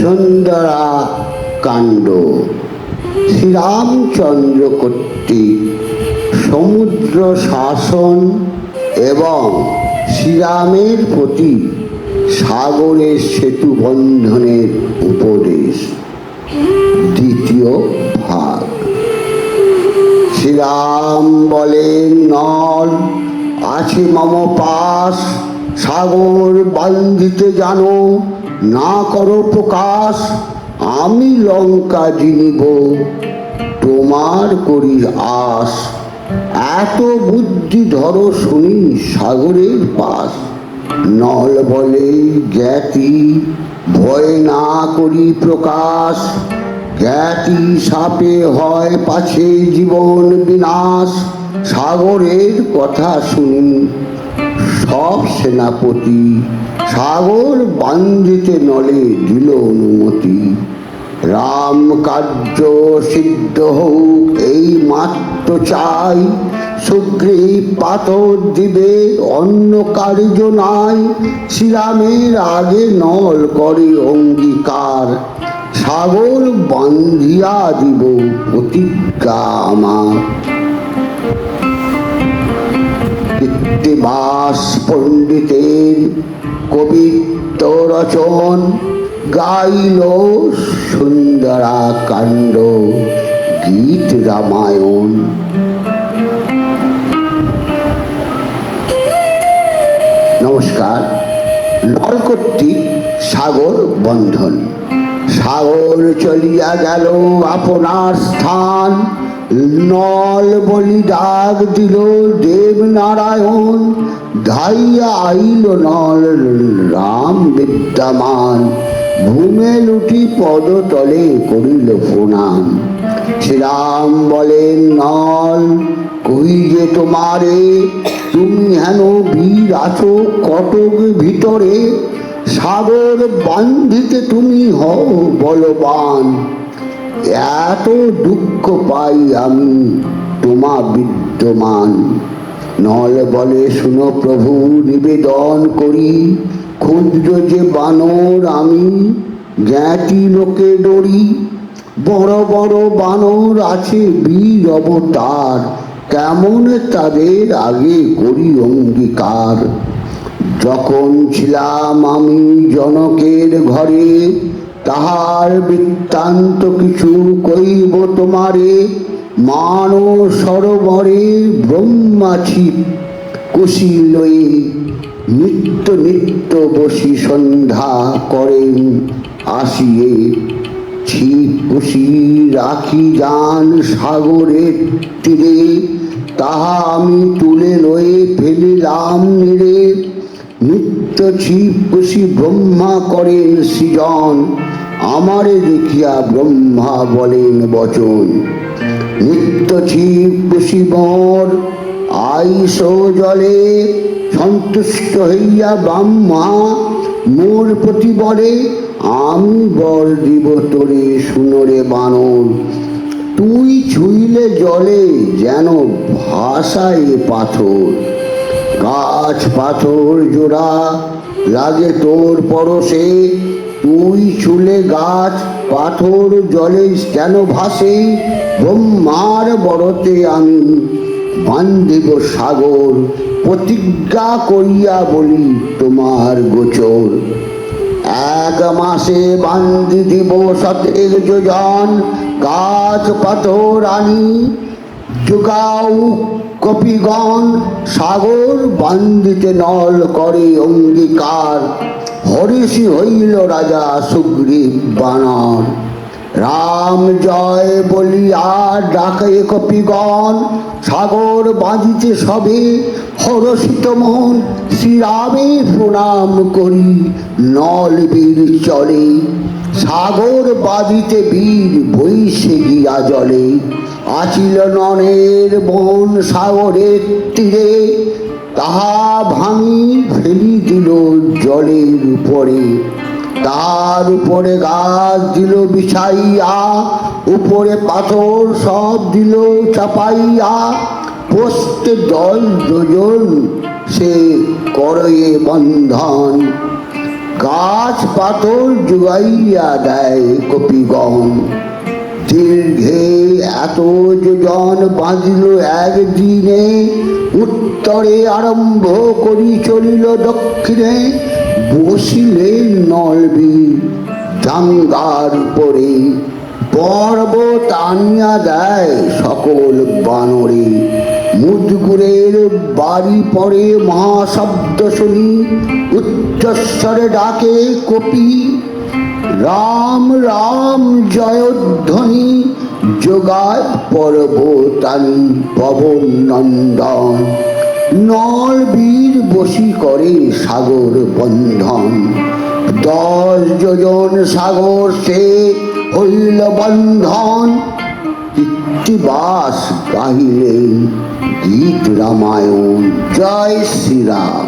সুন্দরা কাণ্ড। শ্রীরামচন্দ্র কর্তৃক সমুদ্র শাসন এবং শ্রীরামের প্রতি সাগরের সেতু বন্ধনের উপদেশ, দ্বিতীয় ভাগ। শ্রীরাম বলেন, নল আছে মম পাশ, সাগর বান্ধিতে জানো, না করো প্রকাশ। আমি লঙ্কা জিনিব, তোমার করি আস। এত বুদ্ধি ধরো শুনি সাগরের পাশ। নল বলে, জ্ঞাতি ভয় না করি প্রকাশ। জ্ঞাতি সাপে হয় পাছে জীবন বিনাশ। সাগরের কথা শুনি সব সেনাপতি, সাগর বান্ধিতে নলে দিল অনুমতি। রাম কার্য সিদ্ধ হোক এই মাত্র চাই, সুগ্রীব পাথর দিবে অন্য কার্য নাই। শ্রীরামের আগে নল করে অঙ্গীকার, সাগর বান্ধিয়া দিব প্রতিজ্ঞা আমার। কৃত্তিবাস পণ্ডিতের কবিত্ব রচন, গাইল সুন্দরা কাণ্ড গীত রামায়ণ। নমস্কার। নল কর্তৃক সাগর বন্ধন। সাগর চলিয়া গেল আপনার স্থান, নল বলি ডাক দিল দেবনারায়ণ। ধাইয়া আইল নল রাম বিদ্যমান, ভূমে লুটি পদতলে করিল প্রণাম। শ্রীরাম বলেন, নল কই যে তোমারে, তুমি হেন বীর আছো কটক ভিতরে। সাগর বান্ধিতে তুমি হও বলবান, এত দুঃখ পাই আমি তোমা বিদ্যমান। নল বলে, শুনো প্রভু নিবেদন করি, ক্ষুদ্র যে বানর আমি জ্ঞাতি লোকে ডরি। বড় বড় বানর আছে বীর অবতার, কেমন তাদের আগে করি অঙ্গীকার। যখন ছিলাম আমি জনকের ঘরে, তাহার বৃত্তান্ত কিছু কইব তোমারে। মান সরোবরে ব্রহ্মাছি কুশি লয়ে, নিত্য নিত্য বসি সন্ধ্যা করেন আসিয়ে। ছিপ কুশি রাখি যান সাগরের তীরে, তাহা আমি তুলে লয়ে ফেলিলাম নিরে। নিত্য ছিপ কুশি ব্রহ্মা করেন সৃজন, আমারে দেখিয়া ব্রহ্মা বলেন বচন। নিত্য ছিপ কুশি বর আইস জলে, সন্তুষ্ট হইয়া ব্রহ্মা মোর প্রতি বলে। আমি বর দিব তোরে শুনরে বানর, তুই ছুঁইলে জলে যেন ভাসায় পাথর। গাছ পাথর জোড়া লাগে তোর পরশে, তুই ছুলে গাছ পাথর জলে কেন ভাসে। ব্রহ্মার বরতে আমি বান্ধিব সাগর, প্রতিজ্ঞা করিয়া বলি তোমার গোচর। এক মাসে বান্ধি দিব 17 যোজন, গাছ পাথর আনি যোগাও কপিগণ। সাগর বান্ধিতে নল করে অঙ্গীকার, হরিষি হইল রাজা সুগ্রীব বানর। রাম জয় বলিয়া ডাকে কপিগণ, সাগর বাঁধিতে সবে হরষিত মন। শ্রীরামে প্রণাম করি নল বীর চলে, সাগর বাঁধিতে বীর বৈশে গিয়া জলে। আছিল ননের বন সাগরের তীরে, তাহা ভাঙি ফেলি দিল জলের উপরে। তার উপরে গাছ দিল বিছাইয়া, উপরে পাথর সব দিল চাপাইয়া। পোস্তে দল দুজন সে করয়ে বন্ধন, গাছ পাথর জুগাইয়া দেয় কপিগণ। দীর্ঘে এত যোজন বাঁধিল একদিনে, উত্তরে আরম্ভ করি চলিল দক্ষিণে। বসিলে নলবীর জাঙ্গার উপরে, পর্বত আনিয়া দেয় সকল বানরে। মুদগুরের বাড়ি পড়ে মহাশব্দ শুনি, উচ্চস্বরে ডাকে কপি। রাম রাম জয়ধ্বনি যোগায় পর্বতানি পবন নন্দন। নলবীর বসি করে সাগর বন্ধন। 10 যোজন সাগর সে হইল বন্ধন। কৃত্তিবাস গাহিলেন গীত রামায়ণ। জয় শ্রীরাম।